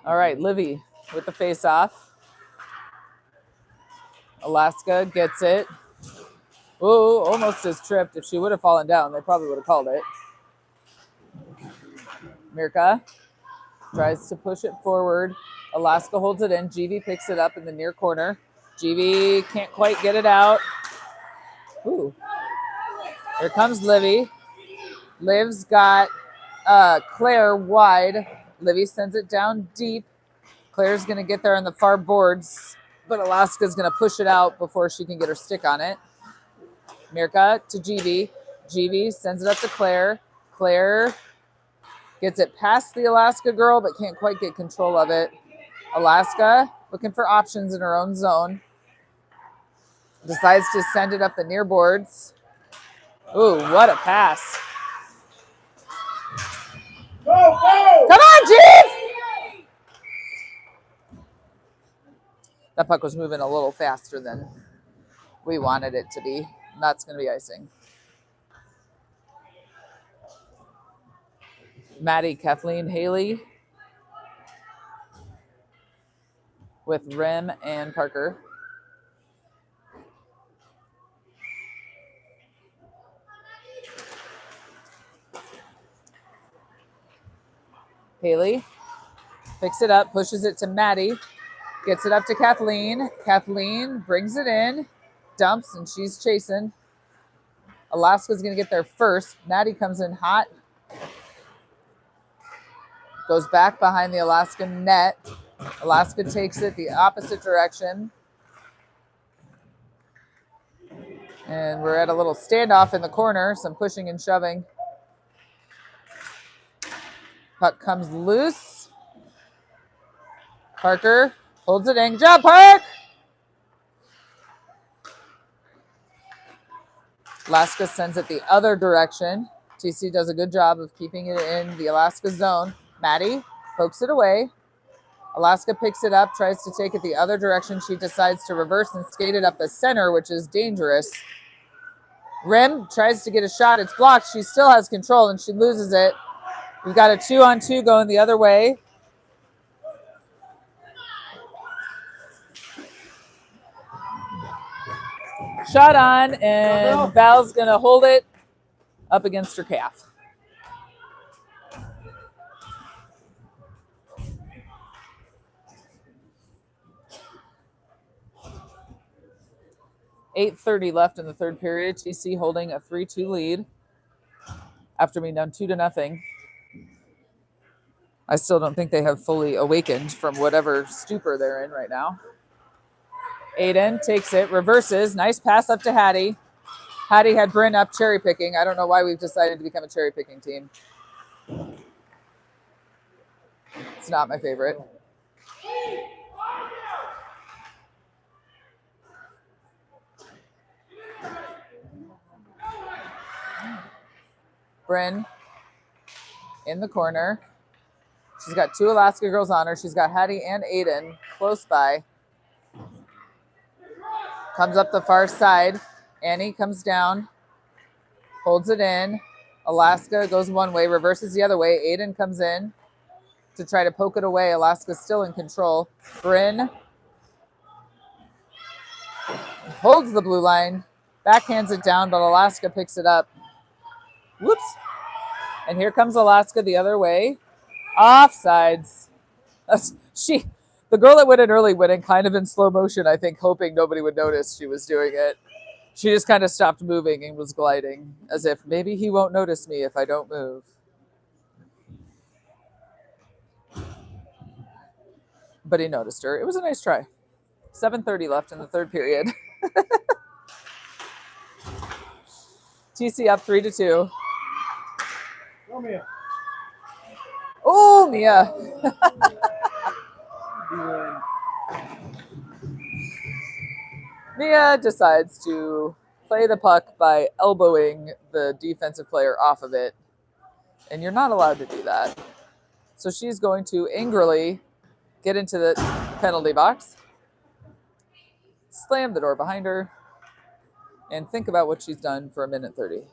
All right, Livy with the face-off. Alaska gets it. Ooh, almost is tripped. If she would have fallen down, they probably would have called it. Mirka tries to push it forward. Alaska holds it in. GV picks it up in the near corner. GV can't quite get it out. Ooh. Here comes Livy. Liv's got Claire wide. Livy sends it down deep. Claire's going to get there on the far boards, but Alaska's going to push it out before she can get her stick on it. Mirka to GV. GV sends it up to Claire. Claire gets it past the Alaska girl, but can't quite get control of it. Alaska looking for options in her own zone. Decides to send it up the near boards. Ooh, what a pass.
Go, go!
Come That puck was moving a little faster than we wanted it to be. And that's going to be icing. Maddie, Kathleen, Haley with Rim and Parker. Haley picks it up, pushes it to Maddie, gets it up to Kathleen. Kathleen brings it in, dumps, and she's chasing. Alaska's going to get there first. Maddie comes in hot. Goes back behind the Alaska net. Alaska takes it the opposite direction. And we're at a little standoff in the corner, some pushing and shoving. Puck comes loose. Parker holds it in. Good job, Park! Alaska sends it the other direction. TC does a good job of keeping it in the Alaska zone. Maddie pokes it away. Alaska picks it up, tries to take it the other direction. She decides to reverse and skate it up the center, which is dangerous. Rim tries to get a shot. It's blocked. She still has control, and she loses it. We've got a 2-on-2 going the other way. Shot on, and Val's going to hold it up against her calf. .8:30 left in the third period. TC holding a 3-2 lead after being down 2-0. I still don't think they have fully awakened from whatever stupor they're in right now. Aiden takes it, reverses. Nice pass up to Hattie. Hattie had Bryn up cherry picking. I don't know why we've decided to become a cherry picking team. It's not my favorite. Bryn in the corner. She's got 2 Alaska girls on her. She's got Hattie and Aiden close by. Comes up the far side. Annie comes down, holds it in. Alaska goes one way, reverses the other way. Aiden comes in to try to poke it away. Alaska's still in control. Bryn holds the blue line, backhands it down, but Alaska picks it up. Whoops. And here comes Alaska the other way. Offsides. The girl that went in early went in kind of in slow motion, I think, hoping nobody would notice she was doing it. She just kind of stopped moving and was gliding, as if maybe he won't notice me if I don't move. But he noticed her. It was a nice try. 7:30 left in the third period. TC up 3-2.
Come here.
Oh, Mia. Mia decides to play the puck by elbowing the defensive player off of it. And you're not allowed to do that. So she's going to angrily get into the penalty box, slam the door behind her, and think about what she's done for 1:30.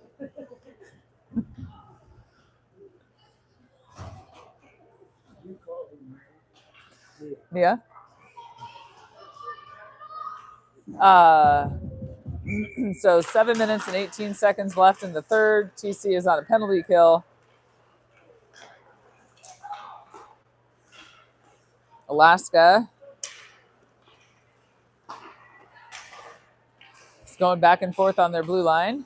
Mia? So 7 minutes and 18 seconds left in the third. TC is on a penalty kill. Alaska is going back and forth on their blue line.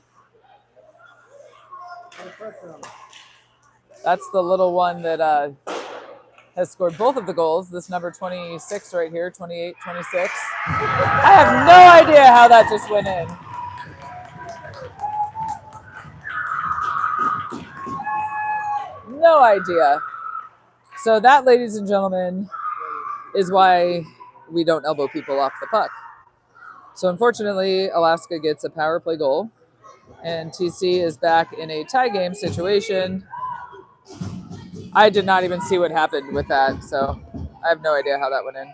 That's the little one that has scored both of the goals. This number 26 right here, 28, 26. I have no idea how that just went in. No idea. So that, ladies and gentlemen, is why we don't elbow people off the puck. So unfortunately, Alaska gets a power play goal, and TC is back in a tie game situation. I did not even see what happened with that, so I have no idea how that went in.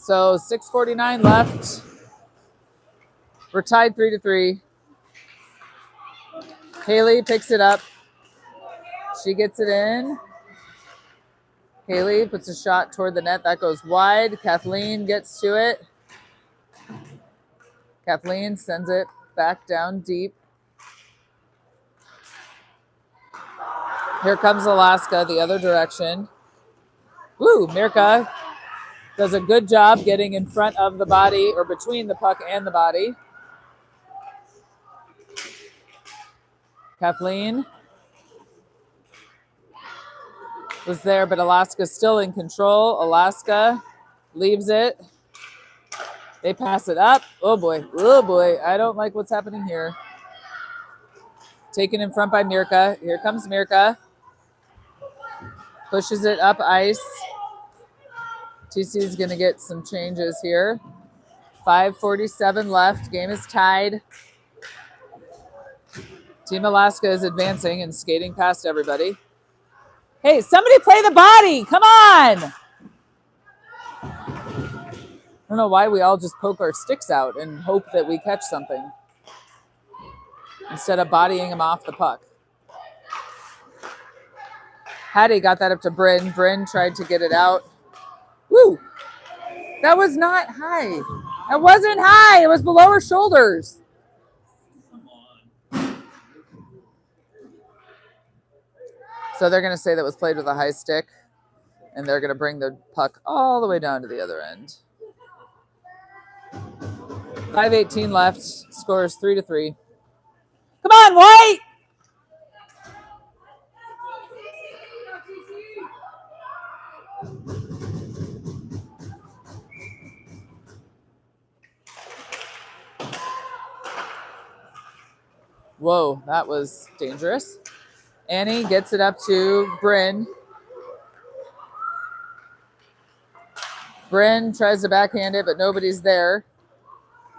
So 6:49 left. We're tied 3-3. Haley picks it up. She gets it in. Haley puts a shot toward the net. That goes wide. Kathleen gets to it. Kathleen sends it back down deep. Here comes Alaska the other direction. Woo, Mirka does a good job getting in front of the body or between the puck and the body. Kathleen was there, but Alaska's still in control. Alaska leaves it. They pass it up. Oh boy. Oh boy. I don't like what's happening here. Taken in front by Mirka. Here comes Mirka. Pushes it up ice. TC is going to get some changes here. 5:47 left. Game is tied. Team Alaska is advancing and skating past everybody. Hey, somebody play the body. Come on. I don't know why we all just poke our sticks out and hope that we catch something instead of bodying them off the puck. Hattie got that up to Bryn. Bryn tried to get it out. Woo! That was not high. It wasn't high. It was below her shoulders. So they're going to say that was played with a high stick, and they're going to bring the puck all the way down to the other end. 5:18 left. Scores 3-3. Come on, White! Whoa, that was dangerous. Annie gets it up to Bryn. Bryn tries to backhand it, but nobody's there.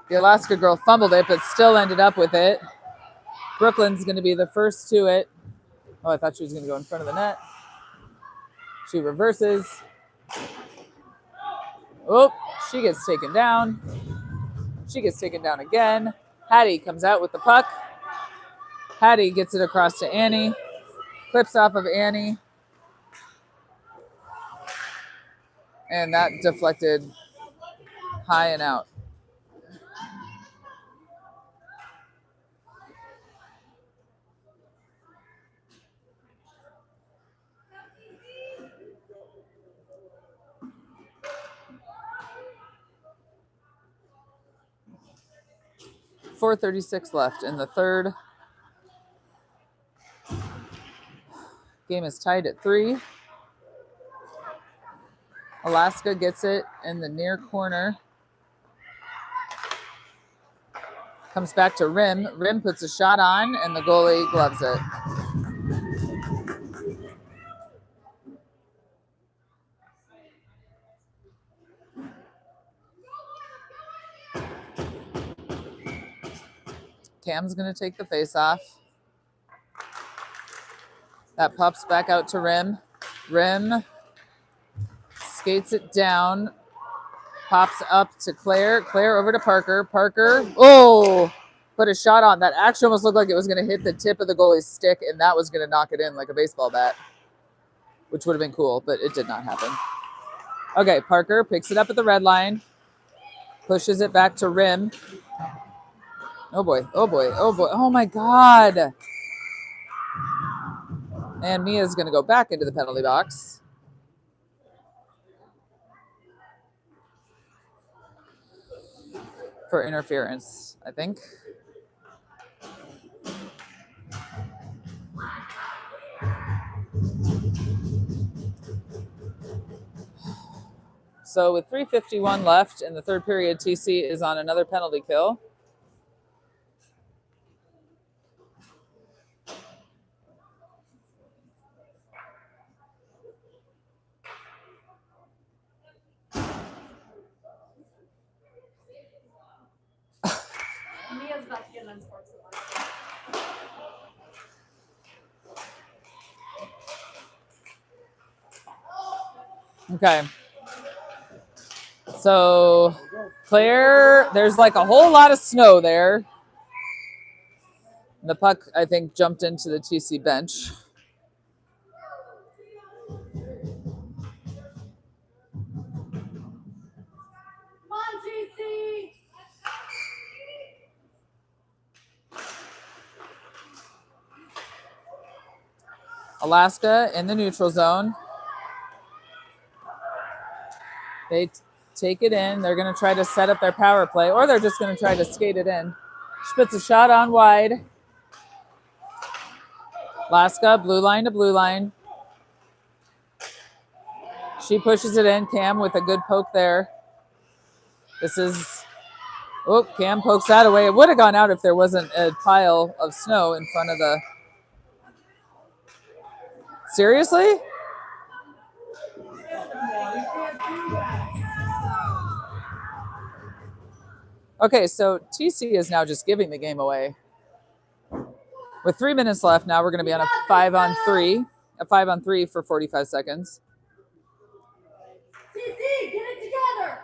The Alaska girl fumbled it, but still ended up with it. Brooklyn's going to be the first to it. Oh, I thought she was going to go in front of the net. She reverses. Oh, she gets taken down. She gets taken down again. Hattie comes out with the puck. Hattie gets it across to Annie. Clips off of Annie. And that deflected high and out. .436 left in the third. Game is tied at 3. Alaska gets it in the near corner. Comes back to Rim. Rim puts a shot on, and the goalie gloves it. Cam's going to take the face off. That pops back out to Rim. Rim skates it down. Pops up to Claire. Claire over to Parker. Parker, oh, put a shot on. That actually almost looked like it was going to hit the tip of the goalie's stick, and that was going to knock it in like a baseball bat, which would have been cool, but it did not happen. Okay, Parker picks it up at the red line. Pushes it back to Rim. Oh boy, oh boy, oh boy. Oh my God. And Mia's going to go back into the penalty box. For interference, I think. So with 3:51 left in the third period, TC is on another penalty kill.
Mia's about to get unsportsmanlike.
Okay. So Claire, there's like a whole lot of snow there. The puck, I think, jumped into the TC bench.
Come on, GC.
Alaska in the neutral zone. They take it in. They're going to try to set up their power play, or they're just going to try to skate it in. Spits a shot on wide. Alaska, blue line to blue line. She pushes it in. Cam with a good poke there. This is, oh, Cam pokes that away. It would have gone out if there wasn't a pile of snow in front of the, seriously? Okay, so TC is now just giving the game away. With 3 minutes left, now we're going to be on a 5-on-3 for 45 seconds.
GC, get it together.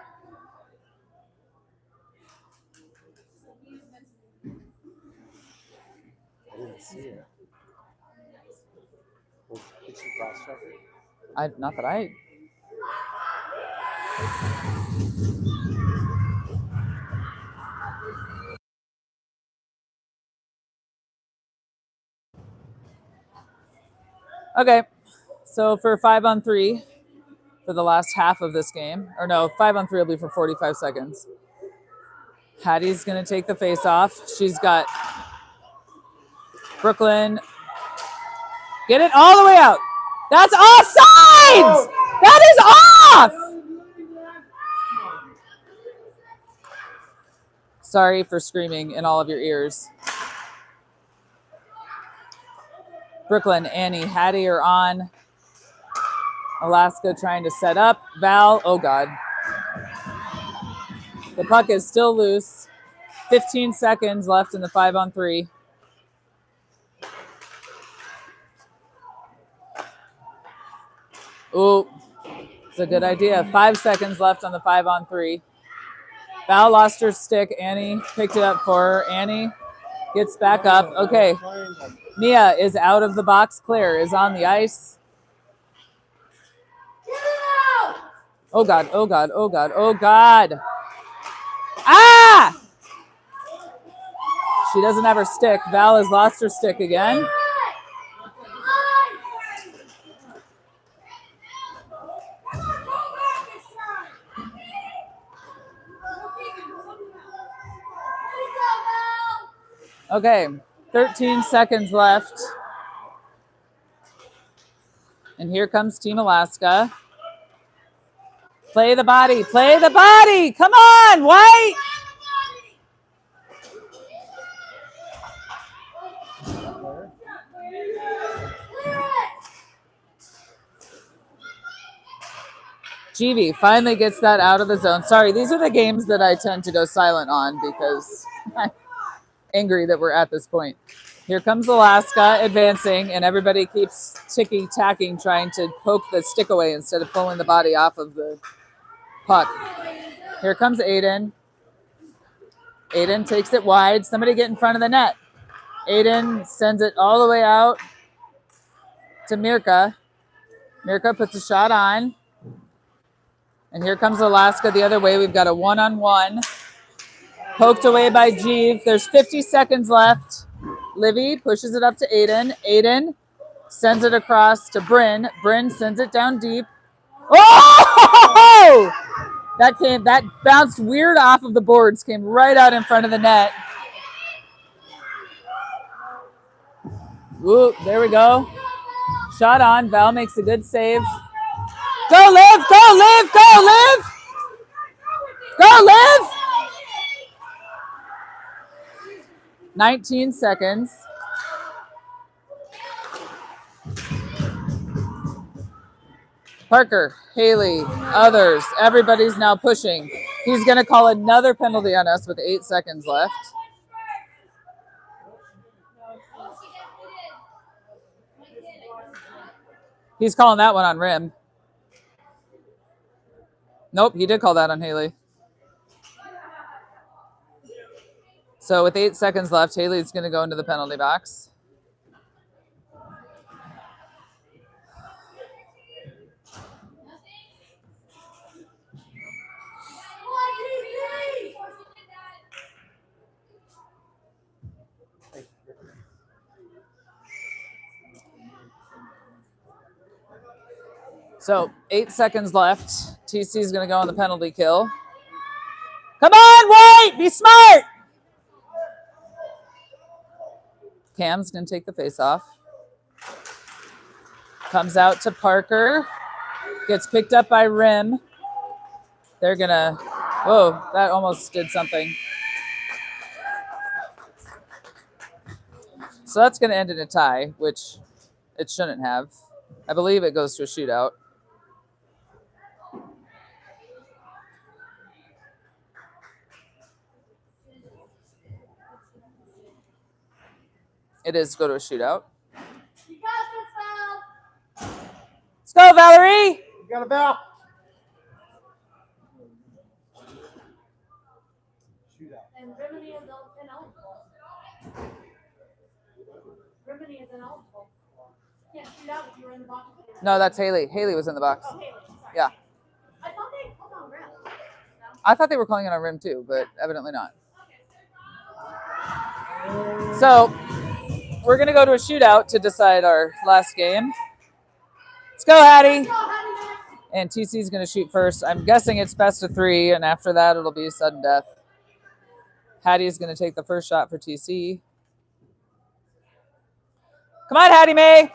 I didn't see it. Well, did she cross-check it?
Not that I. Okay, so for 5-on-3 for the last half of this game, or no, 5-on-3 will be for 45 seconds. Hattie's going to take the face off. She's got Brooklyn. Get it all the way out. That's offsides! That is off! Sorry for screaming in all of your ears. Brooklyn, Annie, Hattie are on. Alaska trying to set up. Val, oh God. The puck is still loose. 15 seconds left in the 5-on-3. Ooh, it's a good idea. 5 seconds left on the 5-on-3. Val lost her stick. Annie picked it up for her. Annie gets back up. Okay. Mia is out of the box. Claire is on the ice.
Get it out.
Oh God, oh God, oh God, oh God. Ah! She doesn't have her stick. Val has lost her stick again. Okay, 13 seconds left. And here comes Team Alaska. Play the body, play the body. Come on, White. Jeevy finally gets that out of the zone. Sorry, these are the games that I tend to go silent on because I'm angry that we're at this point. Here comes Alaska advancing, and everybody keeps ticky-tacking, trying to poke the stick away instead of pulling the body off of the puck. Here comes Aiden. Aiden takes it wide. Somebody get in front of the net. Aiden sends it all the way out to Mirka. Mirka puts a shot on. And here comes Alaska the other way. We've got a one-on-one. Poked away by Jeeve. There's 50 seconds left. Livy pushes it up to Aiden. Aiden sends it across to Bryn. Bryn sends it down deep. Oh! That bounced weird off of the boards, came right out in front of the net. Ooh, there we go. Shot on. Val makes a good save. Go, Liv! Go, Liv! Go, Liv! Go, Liv! 19 seconds. Parker, Haley, others, everybody's now pushing. He's going to call another penalty on us with 8 seconds left. He's calling that one on rim. Nope, he did call that on Haley. So with 8 seconds left, Haley's going to go into the penalty box. So 8 seconds left. TC is going to go on the penalty kill. Come on, White! Be smart! Cam's going to take the face off. Comes out to Parker. Gets picked up by Rim. They're going to... Whoa, that almost did something. So that's going to end in a tie, which it shouldn't have. I believe it goes to a shootout. It is go to a shootout.
You got this, Val.
Let's go, Valerie!
You got a bell. Shootout.
And Rimini is ineligible. Rimini is ineligible. Can't shoot out if you were in the box.
No, that's Haley. Haley was in the box.
Oh, Haley, sorry.
Yeah.
I thought they called on Rim. No?
I thought they were calling it on Rim too, but evidently not. So we're going to go to a shootout to decide our last game. Let's go, Hattie.
Go, Hattie, next.
And TC's going to shoot first. I'm guessing it's best of 3, and after that, it'll be sudden death. Hattie's going to take the first shot for TC. Come on, Hattie Mae.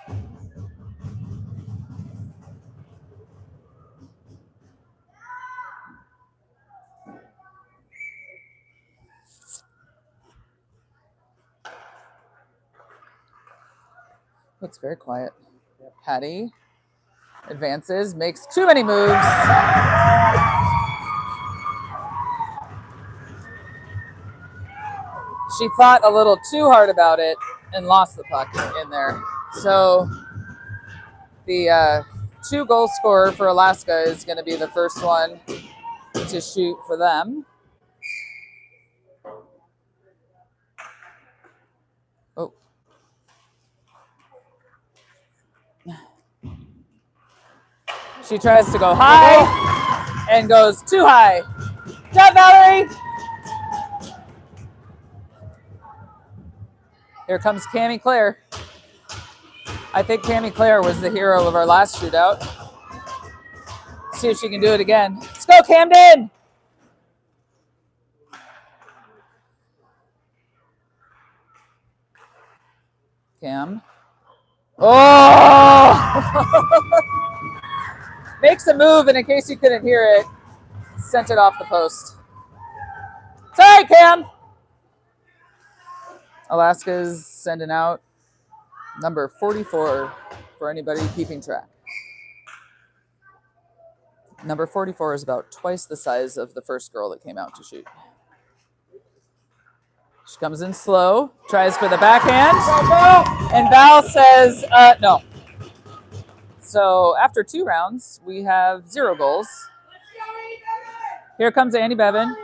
Looks very quiet. Hattie advances, makes too many moves. She thought a little too hard about it and lost the puck in there. So the 2-goal scorer for Alaska is going to be the first one to shoot for them. Oh. She tries to go high and goes too high. Good job, Valerie. Here comes Cammie Claire. I think Cammie Claire was the hero of our last shootout. See if she can do it again. Let's go, Camden! Cam. Oh! Makes a move, and in case you couldn't hear it, sent it off the post. Sorry, Cam! Alaska's sending out number 44 for anybody keeping track. Number 44 is about twice the size of the first girl that came out to shoot. She comes in slow, tries for the backhand, and Val says, no. So after 2 rounds, we have 0 goals. Here comes Annie Bevan.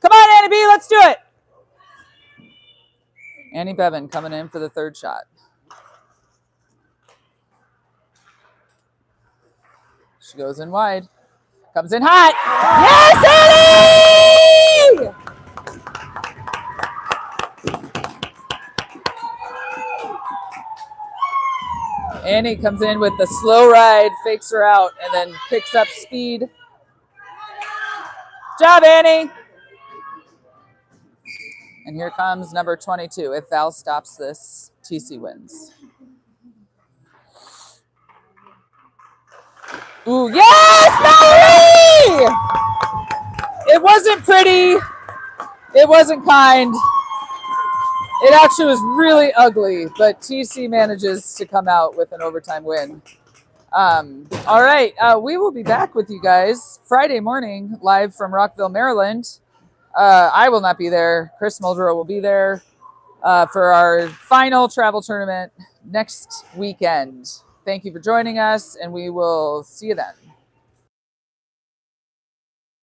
Come on, Annie B, let's do it. Annie Bevan coming in for the 3rd shot. She goes in wide. Comes in hot. Yes, Annie! Annie comes in with the slow ride, fakes her out, and then picks up speed. Good job, Annie. And here comes number 22. If Val stops this, TC wins. Ooh, yes, Valerie! It wasn't pretty. It wasn't kind. It actually was really ugly, but TC manages to come out with an overtime win. All right, we will be back with you guys Friday morning, live from Rockville, Maryland. I will not be there. Chris Muldrow will be there for our final travel tournament next weekend. Thank you for joining us, and we will see you then.